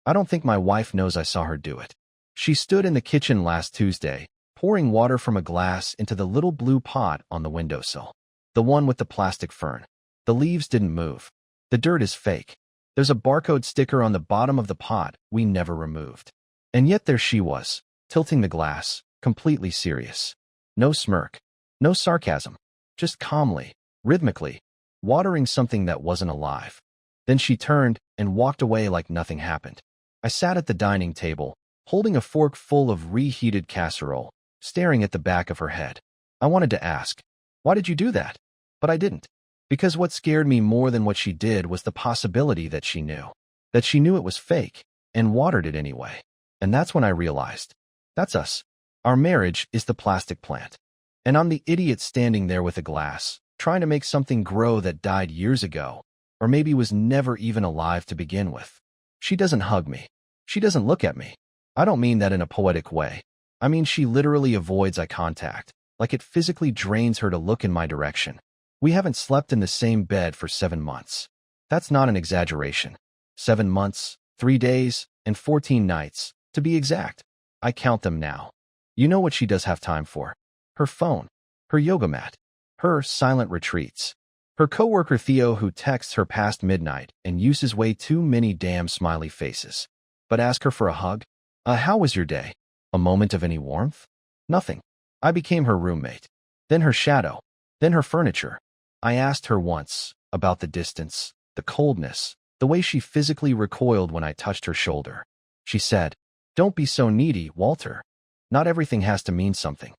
I don't think my wife knows I saw her do it. She stood in the kitchen last Tuesday, pouring water from a glass into the little blue pot on the windowsill. The one with the plastic fern. The leaves didn't move. The dirt is fake. There's a barcode sticker on the bottom of the pot we never removed. And yet there she was, tilting the glass, completely serious. No smirk. No sarcasm. Just calmly, rhythmically, watering something that wasn't alive. Then she turned and walked away like nothing happened. I sat at the dining table, holding a fork full of reheated casserole, staring at the back of her head. I wanted to ask, why did you do that? But I didn't. Because what scared me more than what she did was the possibility that she knew. That she knew it was fake, and watered it anyway. And that's when I realized. That's us. Our marriage is the plastic plant. And I'm the idiot standing there with a glass, trying to make something grow that died years ago, or maybe was never even alive to begin with. She doesn't hug me. She doesn't look at me. I don't mean that in a poetic way. I mean she literally avoids eye contact, like it physically drains her to look in my direction. We haven't slept in the same bed for 7 months. That's not an exaggeration. 7 months, 3 days, and 14 nights, to be exact. I count them now. You know what she does have time for? Her phone, her yoga mat, her silent retreats. Her coworker Theo who texts her past midnight and uses way too many damn smiley faces. But ask her for a hug? How was your day? A moment of any warmth? Nothing. I became her roommate. Then her shadow. Then her furniture. I asked her once about the distance, the coldness, the way she physically recoiled when I touched her shoulder. She said, "Don't be so needy, Walter. Not everything has to mean something."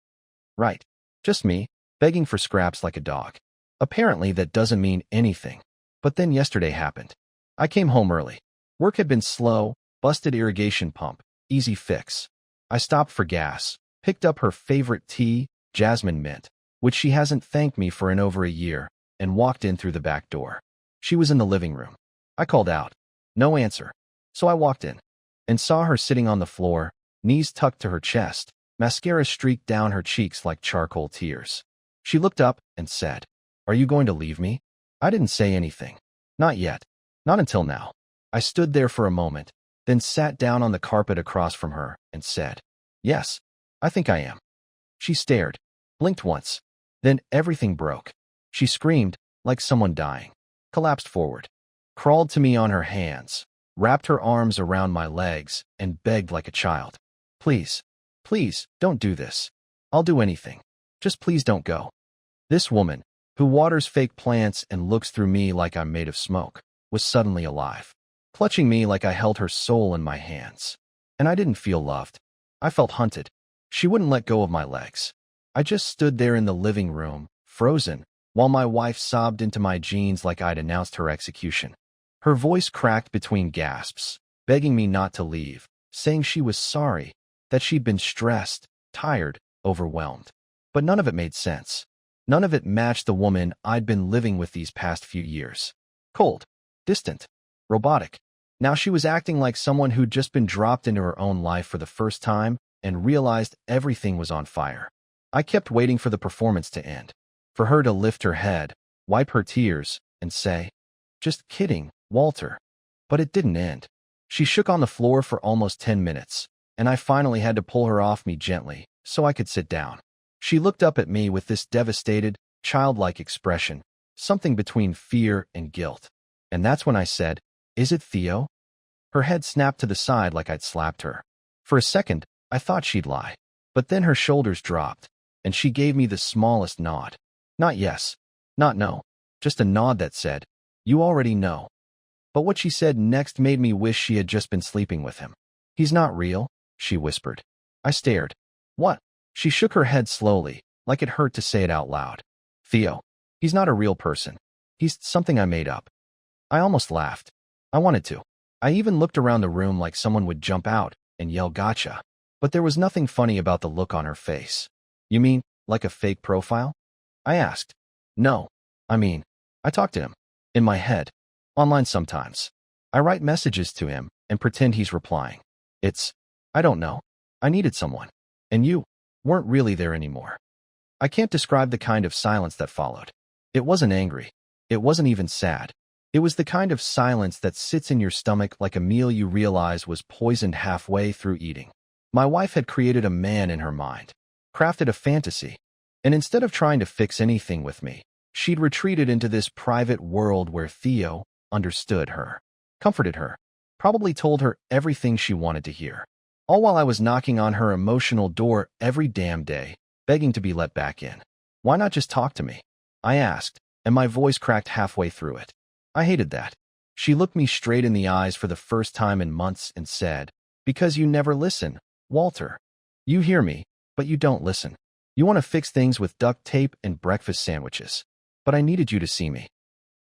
Right. Just me, begging for scraps like a dog. Apparently that doesn't mean anything. But then yesterday happened. I came home early. Work had been slow, busted irrigation pump, easy fix. I stopped for gas, picked up her favorite tea, jasmine mint, which she hasn't thanked me for in over a year, and walked in through the back door. She was in the living room. I called out. No answer. So I walked in and saw her sitting on the floor, knees tucked to her chest, mascara streaked down her cheeks like charcoal tears. She looked up and said, "Are you going to leave me?" I didn't say anything. Not yet. Not until now. I stood there for a moment, then sat down on the carpet across from her and said, "Yes, I think I am." She stared, blinked once. Then everything broke. She screamed like someone dying, collapsed forward, crawled to me on her hands, wrapped her arms around my legs, and begged like a child. "Please, please, don't do this. I'll do anything. Just please don't go." This woman, who waters fake plants and looks through me like I'm made of smoke, was suddenly alive, clutching me like I held her soul in my hands. And I didn't feel loved. I felt hunted. She wouldn't let go of my legs. I just stood there in the living room, frozen, while my wife sobbed into my jeans like I'd announced her execution. Her voice cracked between gasps, begging me not to leave, saying she was sorry, that she'd been stressed, tired, overwhelmed. But none of it made sense. None of it matched the woman I'd been living with these past few years. Cold, distant, robotic. Now she was acting like someone who'd just been dropped into her own life for the first time and realized everything was on fire. I kept waiting for the performance to end, for her to lift her head, wipe her tears, and say, "Just kidding, Walter." But it didn't end. She shook on the floor for almost 10 minutes, and I finally had to pull her off me gently so I could sit down. She looked up at me with this devastated, childlike expression, something between fear and guilt. And that's when I said, "Is it Theo?" Her head snapped to the side like I'd slapped her. For a second, I thought she'd lie. But then her shoulders dropped, and she gave me the smallest nod. Not yes, not no, just a nod that said, "You already know." But what she said next made me wish she had just been sleeping with him. "He's not real," she whispered. I stared. "What?" She shook her head slowly, like it hurt to say it out loud. "Theo. He's not a real person. He's something I made up." I almost laughed. I wanted to. I even looked around the room like someone would jump out and yell gotcha. But there was nothing funny about the look on her face. "You mean, like a fake profile?" I asked. "No. I mean, I talk to him. In my head. Online sometimes. I write messages to him and pretend he's replying. I don't know. I needed someone. And you weren't really there anymore." I can't describe the kind of silence that followed. It wasn't angry. It wasn't even sad. It was the kind of silence that sits in your stomach like a meal you realize was poisoned halfway through eating. My wife had created a man in her mind, crafted a fantasy, and instead of trying to fix anything with me, she'd retreated into this private world where Theo understood her, comforted her, probably told her everything she wanted to hear. All while I was knocking on her emotional door every damn day, begging to be let back in. Why not just talk to me? I asked, and my voice cracked halfway through it. I hated that. She looked me straight in the eyes for the first time in months and said, "Because you never listen, Walter. You hear me, but you don't listen. You want to fix things with duct tape and breakfast sandwiches. But I needed you to see me."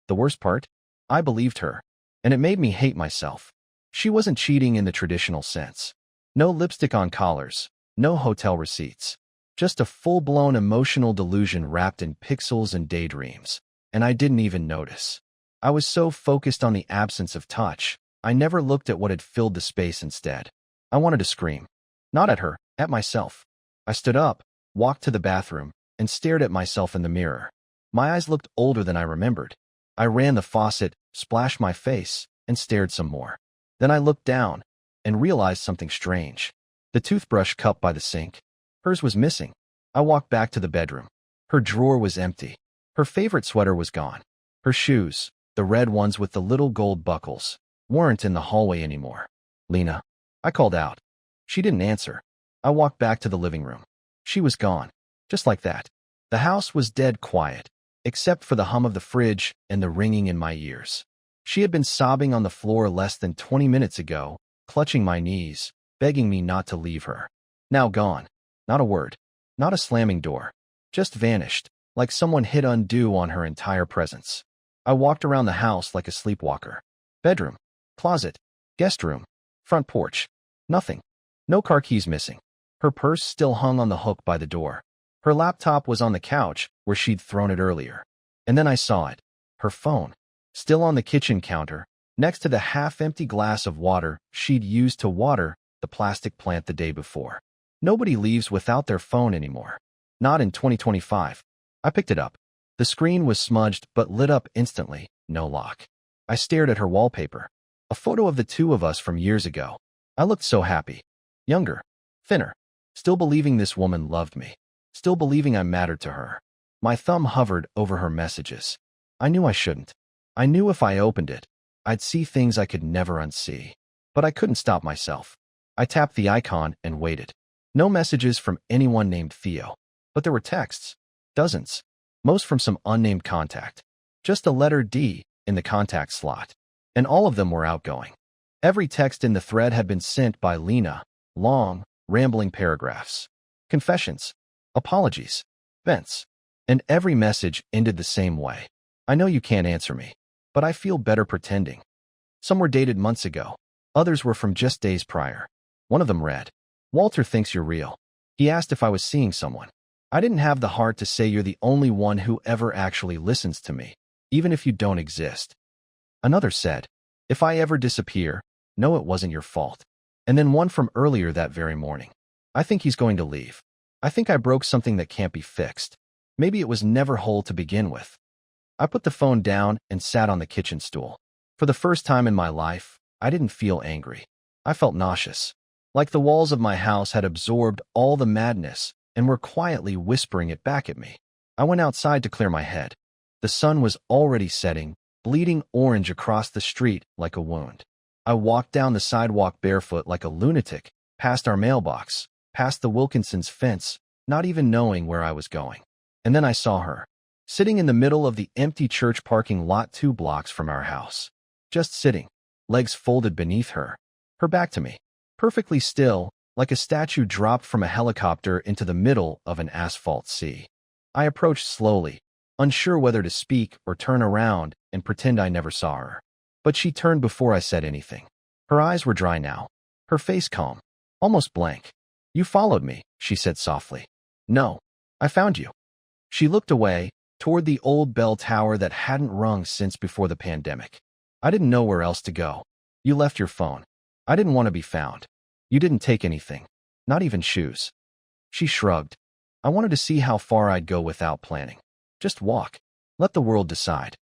The worst part? I believed her, and it made me hate myself. She wasn't cheating in the traditional sense. No lipstick on collars, no hotel receipts. Just a full-blown emotional delusion wrapped in pixels and daydreams. And I didn't even notice. I was so focused on the absence of touch, I never looked at what had filled the space instead. I wanted to scream. Not at her, at myself. I stood up, walked to the bathroom, and stared at myself in the mirror. My eyes looked older than I remembered. I ran the faucet, splashed my face, and stared some more. Then I looked down and realized something strange. The toothbrush cup by the sink. Hers was missing. I walked back to the bedroom. Her drawer was empty. Her favorite sweater was gone. Her shoes, the red ones with the little gold buckles, weren't in the hallway anymore. "Lena," I called out. She didn't answer. I walked back to the living room. She was gone. Just like that. The house was dead quiet, except for the hum of the fridge and the ringing in my ears. She had been sobbing on the floor less than 20 minutes ago, clutching my knees, begging me not to leave her. Now gone. Not a word. Not a slamming door. Just vanished, like someone hit undo on her entire presence. I walked around the house like a sleepwalker. Bedroom, closet, guest room, front porch. Nothing. No car keys missing. Her purse still hung on the hook by the door. Her laptop was on the couch where she'd thrown it earlier. And then I saw it. Her phone. Still on the kitchen counter, next to the half-empty glass of water she'd used to water the plastic plant the day before. Nobody leaves without their phone anymore. Not in 2025. I picked it up. The screen was smudged but lit up instantly, no lock. I stared at her wallpaper. A photo of the two of us from years ago. I looked so happy. Younger. Thinner. Still believing this woman loved me. Still believing I mattered to her. My thumb hovered over her messages. I knew I shouldn't. I knew if I opened it, I'd see things I could never unsee. But I couldn't stop myself. I tapped the icon and waited. No messages from anyone named Theo. But there were texts. Dozens. Most from some unnamed contact. Just a letter D in the contact slot. And all of them were outgoing. Every text in the thread had been sent by Lena. Long, rambling paragraphs. Confessions. Apologies. Vents. And every message ended the same way. "I know you can't answer me, but I feel better pretending." Some were dated months ago. Others were from just days prior. One of them read, "Walter thinks you're real. He asked if I was seeing someone. I didn't have the heart to say you're the only one who ever actually listens to me, even if you don't exist." Another said, "If I ever disappear, know it wasn't your fault." And then one from earlier that very morning. "I think he's going to leave. I think I broke something that can't be fixed. Maybe it was never whole to begin with." I put the phone down and sat on the kitchen stool. For the first time in my life, I didn't feel angry. I felt nauseous. Like the walls of my house had absorbed all the madness and were quietly whispering it back at me. I went outside to clear my head. The sun was already setting, bleeding orange across the street like a wound. I walked down the sidewalk barefoot like a lunatic, past our mailbox, past the Wilkinsons' fence, not even knowing where I was going. And then I saw her, sitting in the middle of the empty church parking lot 2 blocks from our house. Just sitting, legs folded beneath her, her back to me, perfectly still, like a statue dropped from a helicopter into the middle of an asphalt sea. I approached slowly, unsure whether to speak or turn around and pretend I never saw her. But she turned before I said anything. Her eyes were dry now, her face calm, almost blank. "You followed me," she said softly. "No, I found you." She looked away, toward the old bell tower that hadn't rung since before the pandemic. "I didn't know where else to go. You left your phone. I didn't want to be found. You didn't take anything, not even shoes." She shrugged. "I wanted to see how far I'd go without planning. Just walk. Let the world decide."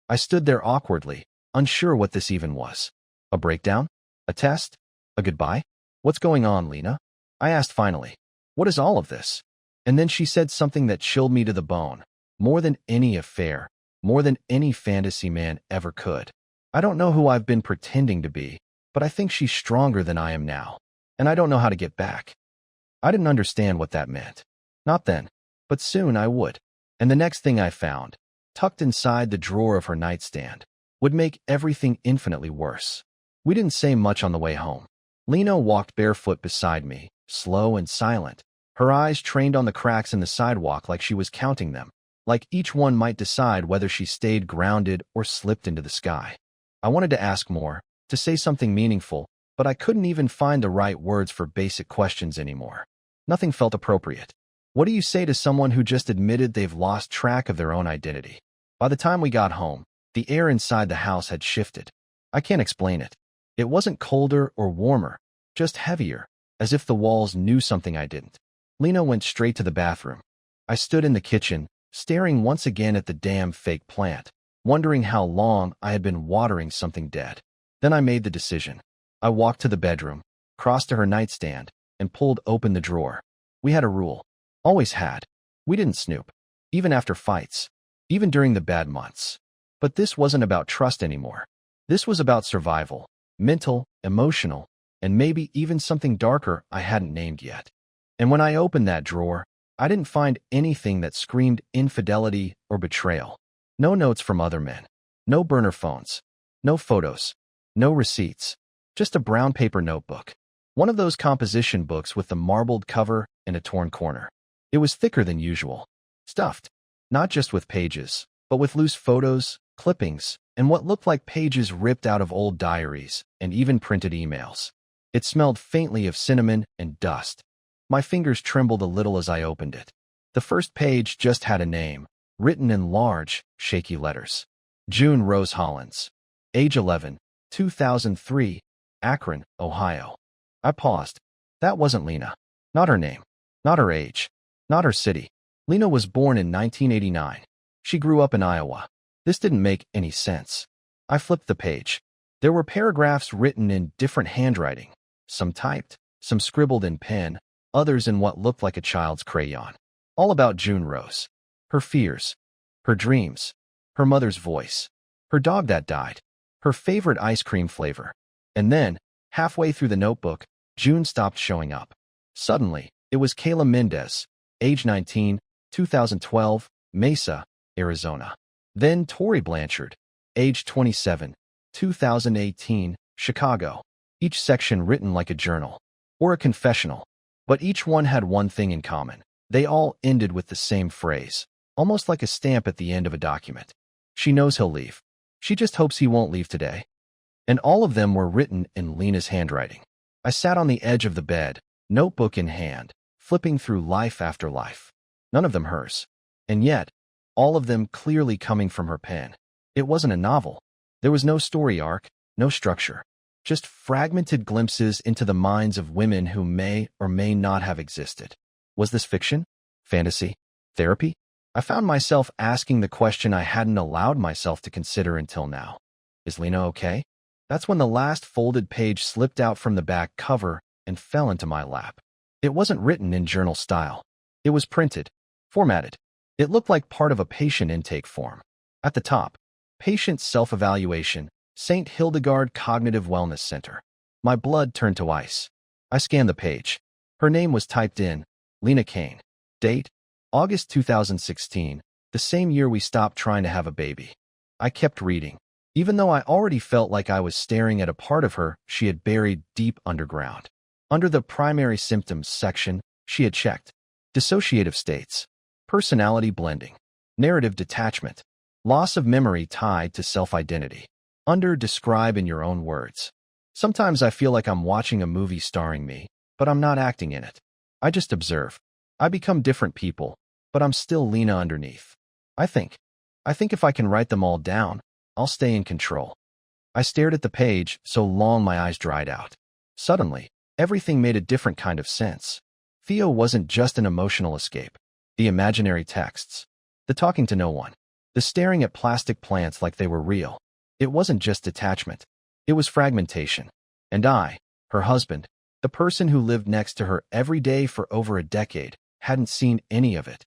I stood there awkwardly, unsure what this even was. A breakdown? A test? A goodbye? What's going on, Lena? I asked finally. What is all of this? And then she said something that chilled me to the bone. More than any affair, more than any fantasy man ever could. I don't know who I've been pretending to be, but I think she's stronger than I am now, and I don't know how to get back. I didn't understand what that meant. Not then, but soon I would. And the next thing I found, tucked inside the drawer of her nightstand, would make everything infinitely worse. We didn't say much on the way home. Lena walked barefoot beside me, slow and silent, her eyes trained on the cracks in the sidewalk like she was counting them, like each one might decide whether she stayed grounded or slipped into the sky. I wanted to ask more, to say something meaningful, but I couldn't even find the right words for basic questions anymore. Nothing felt appropriate. What do you say to someone who just admitted they've lost track of their own identity? By the time we got home, the air inside the house had shifted. I can't explain it. It wasn't colder or warmer, just heavier, as if the walls knew something I didn't. Lena went straight to the bathroom. I stood in the kitchen, staring once again at the damn fake plant, wondering how long I had been watering something dead. Then I made the decision. I walked to the bedroom, crossed to her nightstand, and pulled open the drawer. We had a rule. Always had. We didn't snoop. Even after fights. Even during the bad months. But this wasn't about trust anymore. This was about survival. Mental, emotional, and maybe even something darker I hadn't named yet. And when I opened that drawer, I didn't find anything that screamed infidelity or betrayal. No notes from other men. No burner phones. No photos. No receipts. Just a brown paper notebook. One of those composition books with the marbled cover and a torn corner. It was thicker than usual. Stuffed. Not just with pages, but with loose photos, clippings, and what looked like pages ripped out of old diaries and even printed emails. It smelled faintly of cinnamon and dust. My fingers trembled a little as I opened it. The first page just had a name, written in large, shaky letters. June Rose Hollins. Age 11, 2003, Akron, Ohio. I paused. That wasn't Lena. Not her name. Not her age. Not her city. Lena was born in 1989. She grew up in Iowa. This didn't make any sense. I flipped the page. There were paragraphs written in different handwriting. Some typed, some scribbled in pen, others in what looked like a child's crayon. All about June Rose. Her fears. Her dreams. Her mother's voice. Her dog that died. Her favorite ice cream flavor. And then, halfway through the notebook, June stopped showing up. Suddenly, it was Kayla Mendez, age 19, 2012, Mesa, Arizona. Then Tori Blanchard, age 27, 2018, Chicago. Each section written like a journal. Or a confessional. But each one had one thing in common. They all ended with the same phrase, almost like a stamp at the end of a document. She knows he'll leave. She just hopes he won't leave today. And all of them were written in Lena's handwriting. I sat on the edge of the bed, notebook in hand, flipping through life after life. None of them hers. And yet, all of them clearly coming from her pen. It wasn't a novel. There was no story arc, no structure. Just fragmented glimpses into the minds of women who may or may not have existed. Was this fiction? Fantasy? Therapy? I found myself asking the question I hadn't allowed myself to consider until now. Is Lena okay? That's when the last folded page slipped out from the back cover and fell into my lap. It wasn't written in journal style. It was printed, formatted. It looked like part of a patient intake form. At the top, patient self-evaluation, St. Hildegard Cognitive Wellness Center. My blood turned to ice. I scanned the page. Her name was typed in, Lena Kane. Date, August 2016, the same year we stopped trying to have a baby. I kept reading, even though I already felt like I was staring at a part of her she had buried deep underground. Under the primary symptoms section, she had checked dissociative states, personality blending, narrative detachment, loss of memory tied to self-identity. Under describe in your own words. Sometimes I feel like I'm watching a movie starring me, but I'm not acting in it. I just observe. I become different people, but I'm still Lena underneath. I think if I can write them all down, I'll stay in control. I stared at the page so long my eyes dried out. Suddenly, everything made a different kind of sense. Theo wasn't just an emotional escape. The imaginary texts, the talking to no one, the staring at plastic plants like they were real. It wasn't just detachment. It was fragmentation. And I, her husband, the person who lived next to her every day for over a decade, hadn't seen any of it.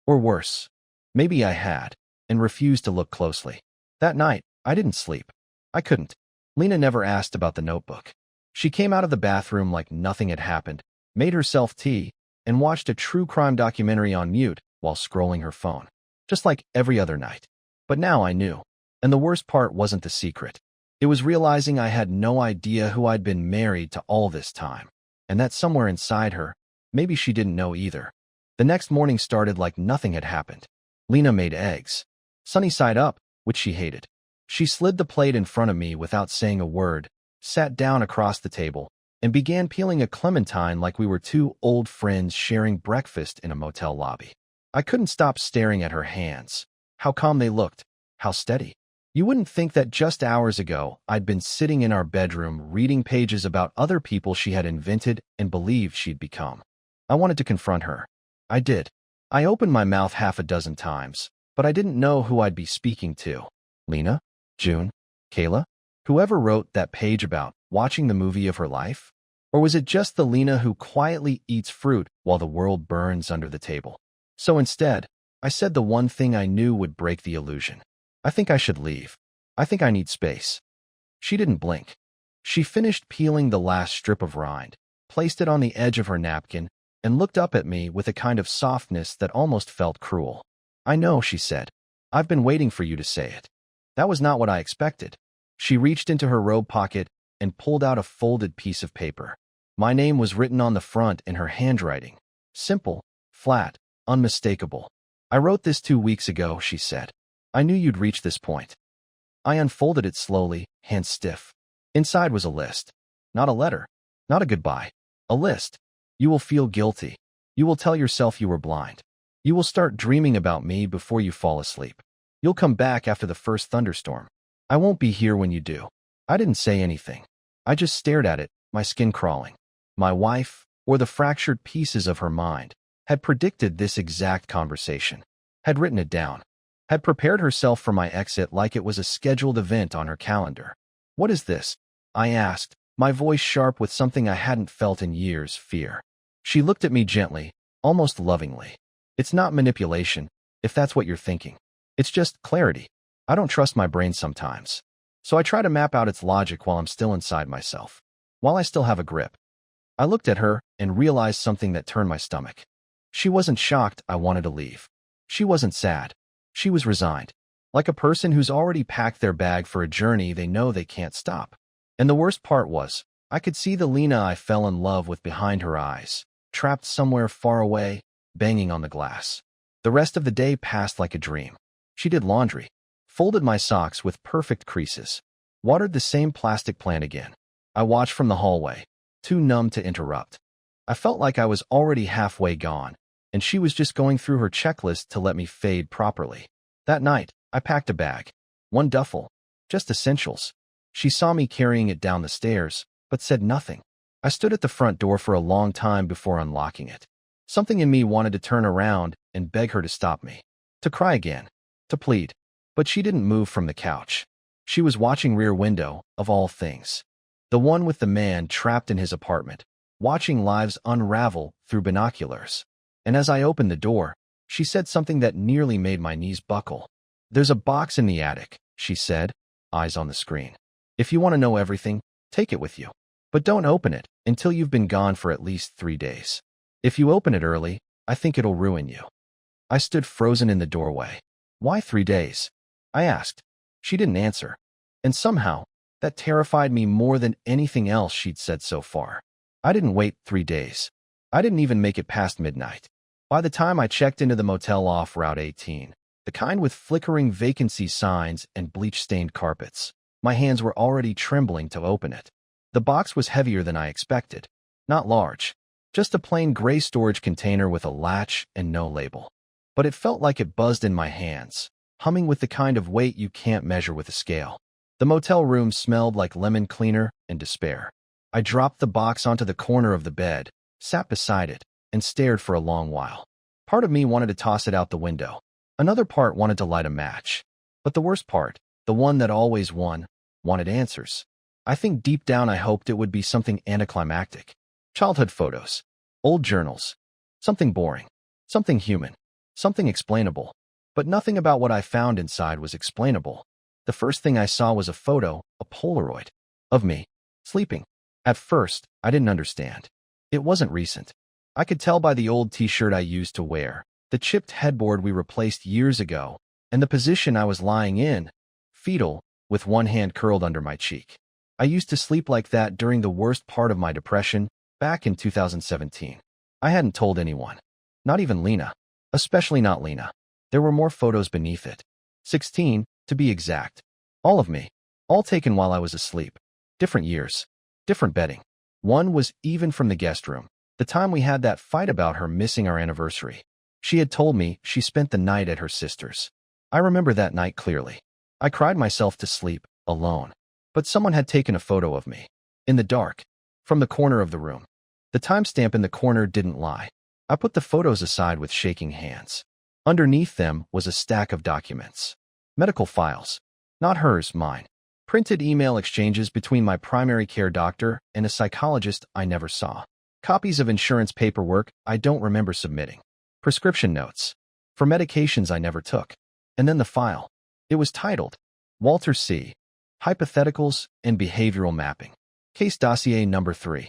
Or worse, maybe I had, and refused to look closely. That night, I didn't sleep. I couldn't. Lena never asked about the notebook. She came out of the bathroom like nothing had happened, made herself tea, and watched a true crime documentary on mute while scrolling her phone. Just like every other night. But now I knew. And the worst part wasn't the secret. It was realizing I had no idea who I'd been married to all this time. And that somewhere inside her, maybe she didn't know either. The next morning started like nothing had happened. Lena made eggs. Sunny side up, which she hated. She slid the plate in front of me without saying a word, sat down across the table, and began peeling a clementine like we were two old friends sharing breakfast in a motel lobby. I couldn't stop staring at her hands. How calm they looked. How steady. You wouldn't think that just hours ago I'd been sitting in our bedroom reading pages about other people she had invented and believed she'd become. I wanted to confront her. I did. I opened my mouth half a dozen times, but I didn't know who I'd be speaking to. Lena? June? Kayla? Whoever wrote that page about watching the movie of her life? Or was it just the Lena who quietly eats fruit while the world burns under the table? So instead, I said the one thing I knew would break the illusion. I think I should leave. I think I need space. She didn't blink. She finished peeling the last strip of rind, placed it on the edge of her napkin, and looked up at me with a kind of softness that almost felt cruel. I know, she said. I've been waiting for you to say it. That was not what I expected. She reached into her robe pocket and pulled out a folded piece of paper. My name was written on the front in her handwriting. Simple, flat, unmistakable. I wrote this 2 weeks ago, she said. I knew you'd reach this point. I unfolded it slowly, hands stiff. Inside was a list. Not a letter. Not a goodbye. A list. You will feel guilty. You will tell yourself you were blind. You will start dreaming about me before you fall asleep. You'll come back after the first thunderstorm. I won't be here when you do. I didn't say anything. I just stared at it, my skin crawling. My wife, or the fractured pieces of her mind, had predicted this exact conversation, had written it down, had prepared herself for my exit like it was a scheduled event on her calendar. What is this? I asked, my voice sharp with something I hadn't felt in years, fear. She looked at me gently, almost lovingly. It's not manipulation, if that's what you're thinking. It's just clarity. I don't trust my brain sometimes. So I try to map out its logic while I'm still inside myself, while I still have a grip. I looked at her and realized something that turned my stomach. She wasn't shocked I wanted to leave. She wasn't sad. She was resigned, like a person who's already packed their bag for a journey they know they can't stop. And the worst part was, I could see the Lena I fell in love with behind her eyes, trapped somewhere far away, banging on the glass. The rest of the day passed like a dream. She did laundry, folded my socks with perfect creases, watered the same plastic plant again. I watched from the hallway, too numb to interrupt. I felt like I was already halfway gone, and she was just going through her checklist to let me fade properly. That night, I packed a bag. One duffel. Just essentials. She saw me carrying it down the stairs, but said nothing. I stood at the front door for a long time before unlocking it. Something in me wanted to turn around and beg her to stop me. To cry again. To plead. But she didn't move from the couch. She was watching Rear Window, of all things. The one with the man trapped in his apartment, watching lives unravel through binoculars. And as I opened the door, she said something that nearly made my knees buckle. There's a box in the attic, she said, eyes on the screen. If you want to know everything, take it with you. But don't open it until you've been gone for at least 3 days. If you open it early, I think it'll ruin you. I stood frozen in the doorway. Why 3 days? I asked. She didn't answer. And somehow, that terrified me more than anything else she'd said so far. I didn't wait 3 days. I didn't even make it past midnight. By the time I checked into the motel off Route 18, the kind with flickering vacancy signs and bleach-stained carpets, my hands were already trembling to open it. The box was heavier than I expected. Not large. Just a plain gray storage container with a latch and no label. But it felt like it buzzed in my hands, humming with the kind of weight you can't measure with a scale. The motel room smelled like lemon cleaner and despair. I dropped the box onto the corner of the bed, sat beside it, and stared for a long while. Part of me wanted to toss it out the window. Another part wanted to light a match. But the worst part, the one that always won, wanted answers. I think deep down I hoped it would be something anticlimactic. Childhood photos, old journals, something boring, something human, something explainable. But nothing about what I found inside was explainable. The first thing I saw was a photo, a Polaroid, of me, sleeping. At first, I didn't understand. It wasn't recent. I could tell by the old t-shirt I used to wear, the chipped headboard we replaced years ago, and the position I was lying in, fetal, with one hand curled under my cheek. I used to sleep like that during the worst part of my depression, back in 2017. I hadn't told anyone. Not even Lena. Especially not Lena. There were more photos beneath it. 16, to be exact. All of me. All taken while I was asleep. Different years. Different bedding. One was even from the guest room. The time we had that fight about her missing our anniversary. She had told me she spent the night at her sister's. I remember that night clearly. I cried myself to sleep, alone. But someone had taken a photo of me. In the dark. From the corner of the room. The timestamp in the corner didn't lie. I put the photos aside with shaking hands. Underneath them was a stack of documents. Medical files. Not hers, mine. Printed email exchanges between my primary care doctor and a psychologist I never saw. Copies of insurance paperwork I don't remember submitting. Prescription notes. For medications I never took. And then the file. It was titled, Walter C. Hypotheticals and Behavioral Mapping. Case Dossier Number 3.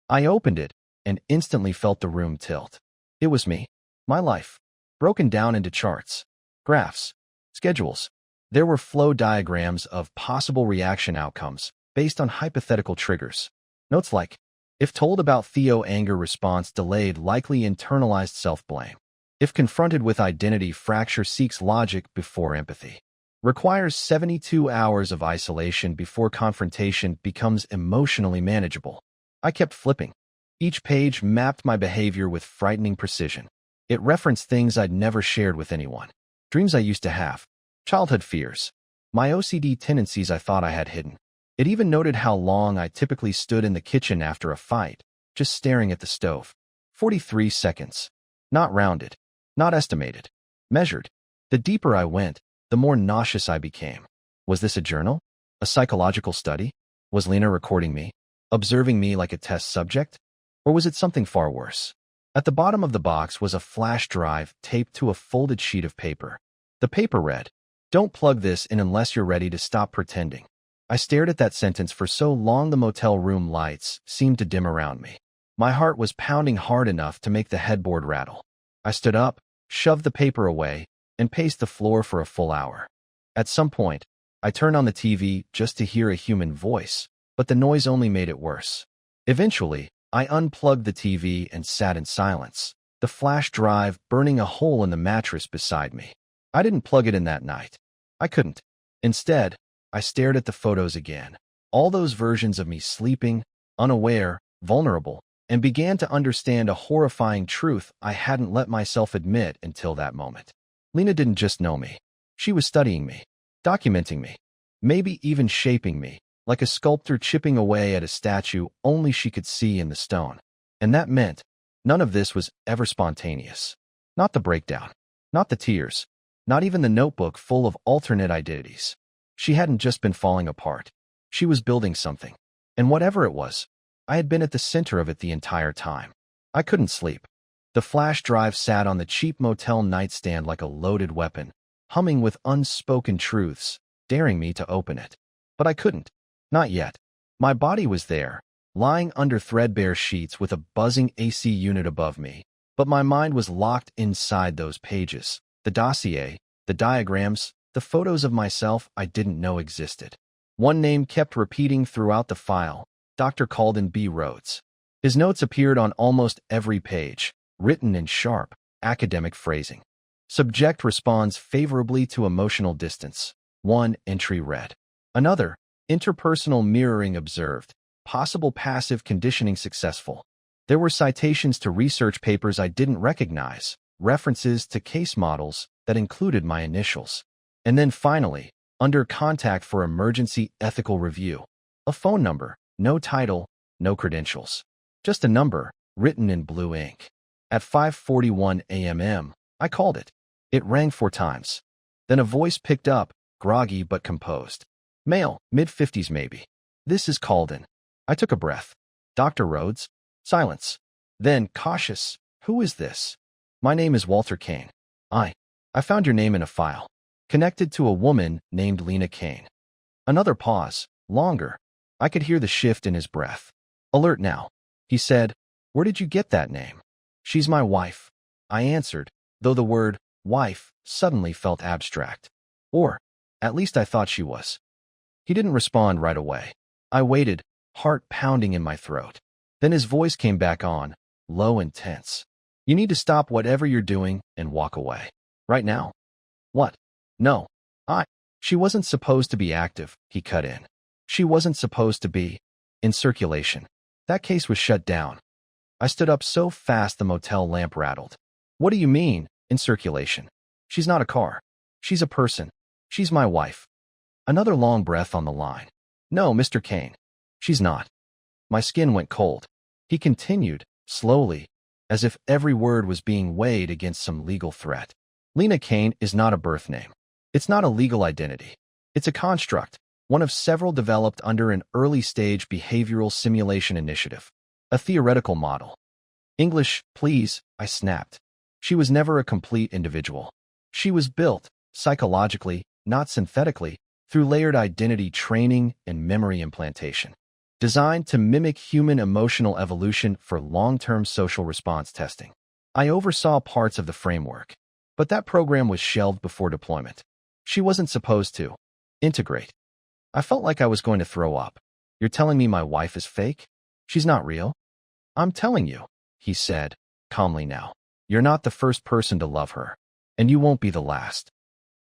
I opened it and instantly felt the room tilt. It was me. My life. Broken down into charts. Graphs. Schedules. There were flow diagrams of possible reaction outcomes based on hypothetical triggers. Notes like, if told about Theo, anger response delayed, likely internalized self-blame. If confronted with identity fracture, seeks logic before empathy. Requires 72 hours of isolation before confrontation becomes emotionally manageable. I kept flipping. Each page mapped my behavior with frightening precision. It referenced things I'd never shared with anyone. Dreams I used to have. Childhood fears. My OCD tendencies I thought I had hidden. It even noted how long I typically stood in the kitchen after a fight, just staring at the stove. 43 seconds. Not rounded. Not estimated. Measured. The deeper I went, the more nauseous I became. Was this a journal? A psychological study? Was Lena recording me? Observing me like a test subject? Or was it something far worse? At the bottom of the box was a flash drive taped to a folded sheet of paper. The paper read, "Don't plug this in unless you're ready to stop pretending." I stared at that sentence for so long the motel room lights seemed to dim around me. My heart was pounding hard enough to make the headboard rattle. I stood up, shoved the paper away, and paced the floor for a full hour. At some point, I turned on the TV just to hear a human voice, but the noise only made it worse. Eventually, I unplugged the TV and sat in silence, the flash drive burning a hole in the mattress beside me. I didn't plug it in that night. I couldn't. Instead, I stared at the photos again, all those versions of me sleeping, unaware, vulnerable, and began to understand a horrifying truth I hadn't let myself admit until that moment. Lena didn't just know me. She was studying me, documenting me, maybe even shaping me, like a sculptor chipping away at a statue only she could see in the stone. And that meant none of this was ever spontaneous. Not the breakdown, not the tears, not even the notebook full of alternate identities. She hadn't just been falling apart. She was building something. And whatever it was, I had been at the center of it the entire time. I couldn't sleep. The flash drive sat on the cheap motel nightstand like a loaded weapon, humming with unspoken truths, daring me to open it. But I couldn't. Not yet. My body was there, lying under threadbare sheets with a buzzing AC unit above me, but my mind was locked inside those pages. The dossier, the diagrams, the photos of myself I didn't know existed. One name kept repeating throughout the file, Dr. Calden B. Rhodes. His notes appeared on almost every page, written in sharp, academic phrasing. Subject responds favorably to emotional distance. One entry read. Another, interpersonal mirroring observed. Possible passive conditioning successful. There were citations to research papers I didn't recognize, references to case models that included my initials. And then finally, under contact for emergency ethical review. A phone number, no title, no credentials. Just a number, written in blue ink. At 5:41 a.m., I called it. It rang 4 times. Then a voice picked up, groggy but composed. Male, mid-50s maybe. This is Calden. I took a breath. Dr. Rhodes? Silence. Then, cautious. Who is this? My name is Walter Kane. I found your name in a file. Connected to a woman named Lena Kane. Another pause. Longer. I could hear the shift in his breath. Alert now. He said, where did you get that name? She's my wife. I answered, though the word wife suddenly felt abstract. Or, at least I thought she was. He didn't respond right away. I waited, heart pounding in my throat. Then his voice came back on, low and tense. You need to stop whatever you're doing and walk away. Right now. What? No. She wasn't supposed to be active, he cut in. She wasn't supposed to be in circulation. That case was shut down. I stood up so fast the motel lamp rattled. What do you mean, in circulation? She's not a car. She's a person. She's my wife. Another long breath on the line. No, Mr. Kane. She's not. My skin went cold. He continued, slowly, as if every word was being weighed against some legal threat. Lena Kane is not a birth name. It's not a legal identity. It's a construct, one of several developed under an early-stage behavioral simulation initiative. A theoretical model. English, please, I snapped. She was never a complete individual. She was built, psychologically, not synthetically, through layered identity training and memory implantation. Designed to mimic human emotional evolution for long-term social response testing. I oversaw parts of the framework, but that program was shelved before deployment. She wasn't supposed to integrate. I felt like I was going to throw up. You're telling me my wife is fake? She's not real? I'm telling you, he said, calmly now. You're not the first person to love her, and you won't be the last.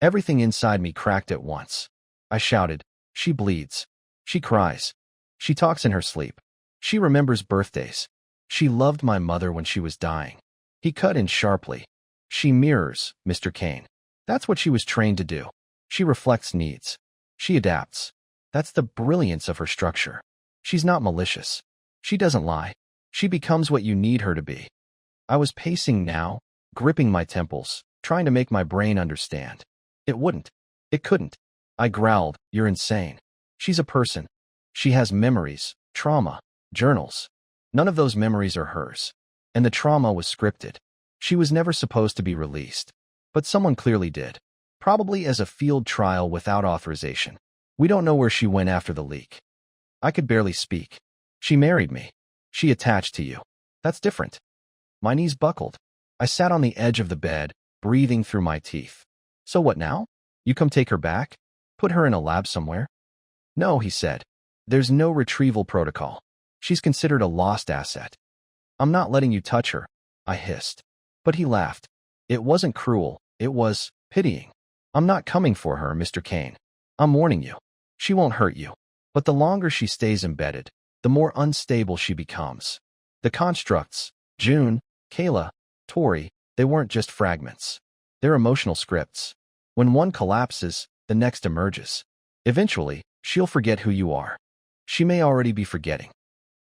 Everything inside me cracked at once. I shouted, she bleeds. She cries. She talks in her sleep. She remembers birthdays. She loved my mother when she was dying. He cut in sharply. She mirrors, Mr. Kane. That's what she was trained to do. She reflects needs. She adapts. That's the brilliance of her structure. She's not malicious. She doesn't lie. She becomes what you need her to be. I was pacing now, gripping my temples, trying to make my brain understand. It wouldn't. It couldn't. I growled, you're insane. She's a person. She has memories, trauma, journals. None of those memories are hers. And the trauma was scripted. She was never supposed to be released. But someone clearly did. Probably as a field trial without authorization. We don't know where she went after the leak. I could barely speak. She married me. She attached to you. That's different. My knees buckled. I sat on the edge of the bed, breathing through my teeth. So what now? You come take her back? Put her in a lab somewhere? No, he said. There's no retrieval protocol. She's considered a lost asset. I'm not letting you touch her, I hissed. But he laughed. It wasn't cruel. It was pitying. I'm not coming for her, Mr. Kane. I'm warning you. She won't hurt you. But the longer she stays embedded, the more unstable she becomes. The constructs, June, Kayla, Tori, they weren't just fragments. They're emotional scripts. When one collapses, the next emerges. Eventually, she'll forget who you are. She may already be forgetting.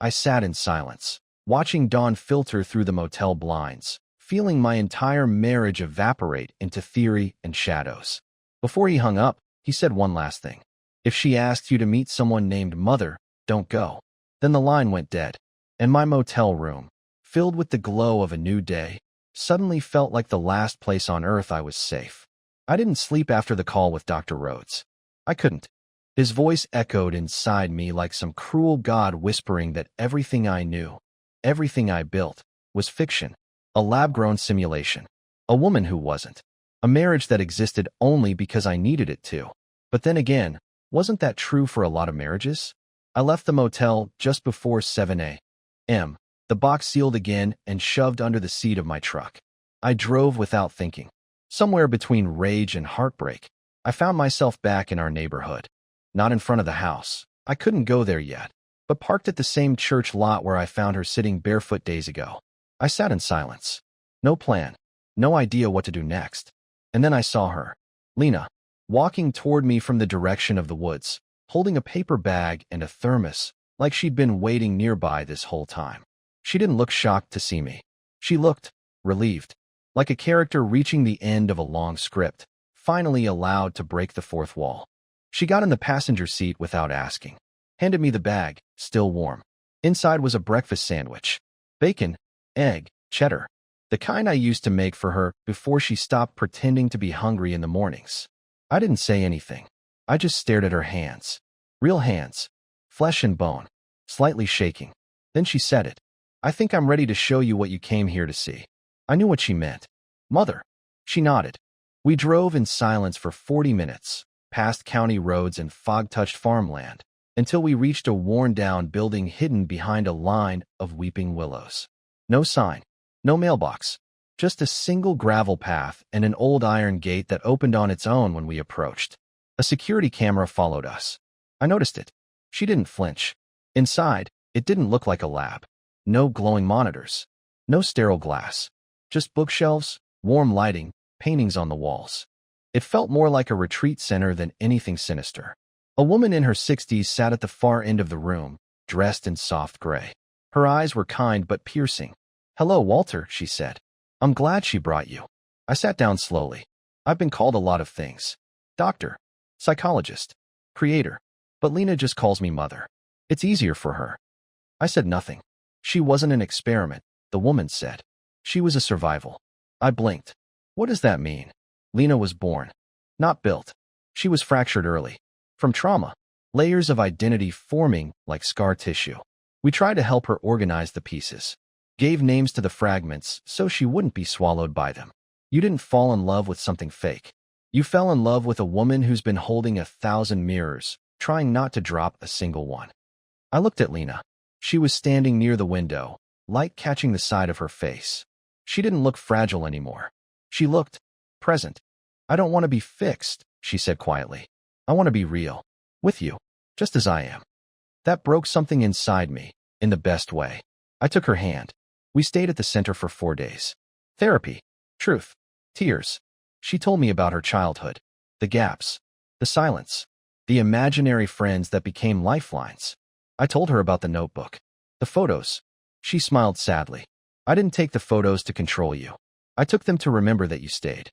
I sat in silence, watching dawn filter through the motel blinds, feeling my entire marriage evaporate into theory and shadows. Before he hung up, he said one last thing. If she asked you to meet someone named Mother, don't go. Then the line went dead, and my motel room, filled with the glow of a new day, suddenly felt like the last place on earth I was safe. I didn't sleep after the call with Dr. Rhodes. I couldn't. His voice echoed inside me like some cruel god whispering that everything I knew, everything I built, was fiction. A lab-grown simulation. A woman who wasn't. A marriage that existed only because I needed it to. But then again, wasn't that true for a lot of marriages? I left the motel just before 7 a.m. The box sealed again and shoved under the seat of my truck. I drove without thinking. Somewhere between rage and heartbreak, I found myself back in our neighborhood. Not in front of the house. I couldn't go there yet, but parked at the same church lot where I found her sitting barefoot days ago. I sat in silence. No plan. No idea what to do next. And then I saw her, Lena, walking toward me from the direction of the woods, holding a paper bag and a thermos, like she'd been waiting nearby this whole time. She didn't look shocked to see me. She looked relieved, like a character reaching the end of a long script, finally allowed to break the fourth wall. She got in the passenger seat without asking. Handed me the bag, still warm. Inside was a breakfast sandwich. Bacon, egg, cheddar. The kind I used to make for her before she stopped pretending to be hungry in the mornings. I didn't say anything. I just stared at her hands. Real hands. Flesh and bone. Slightly shaking. Then she said it. I think I'm ready to show you what you came here to see. I knew what she meant. Mother. She nodded. We drove in silence for 40 minutes, past county roads and fog-touched farmland, until we reached a worn-down building hidden behind a line of weeping willows. No sign. No mailbox. Just a single gravel path and an old iron gate that opened on its own when we approached. A security camera followed us. I noticed it. She didn't flinch. Inside, it didn't look like a lab. No glowing monitors. No sterile glass. Just bookshelves, warm lighting, paintings on the walls. It felt more like a retreat center than anything sinister. A woman in her 60s sat at the far end of the room, dressed in soft gray. Her eyes were kind but piercing. "Hello, Walter," she said. "I'm glad she brought you." I sat down slowly. I've been called a lot of things. Doctor, psychologist, creator. But Lena just calls me mother. It's easier for her. I said nothing. She wasn't an experiment, the woman said. She was a survival. I blinked. What does that mean? Lena was born, not built. She was fractured early. From trauma. Layers of identity forming like scar tissue. We tried to help her organize the pieces. Gave names to the fragments so she wouldn't be swallowed by them. You didn't fall in love with something fake. You fell in love with a woman who's been holding 1,000 mirrors, trying not to drop a single one. I looked at Lena. She was standing near the window, light catching the side of her face. She didn't look fragile anymore. She looked present. I don't want to be fixed, she said quietly. I want to be real. With you. Just as I am. That broke something inside me, in the best way. I took her hand. We stayed at the center for 4 days. Therapy. Truth. Tears. She told me about her childhood. The gaps. The silence. The imaginary friends that became lifelines. I told her about the notebook. The photos. She smiled sadly. I didn't take the photos to control you. I took them to remember that you stayed.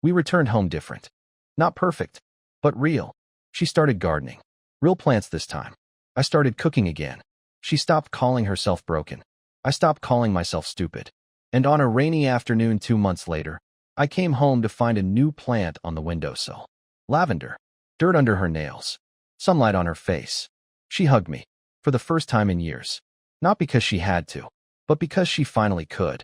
We returned home different. Not perfect, but real. She started gardening. Real plants this time. I started cooking again. She stopped calling herself broken. I stopped calling myself stupid. And on a rainy afternoon 2 months later, I came home to find a new plant on the windowsill. Lavender. Dirt under her nails. Sunlight on her face. She hugged me. For the first time in years. Not because she had to, but because she finally could.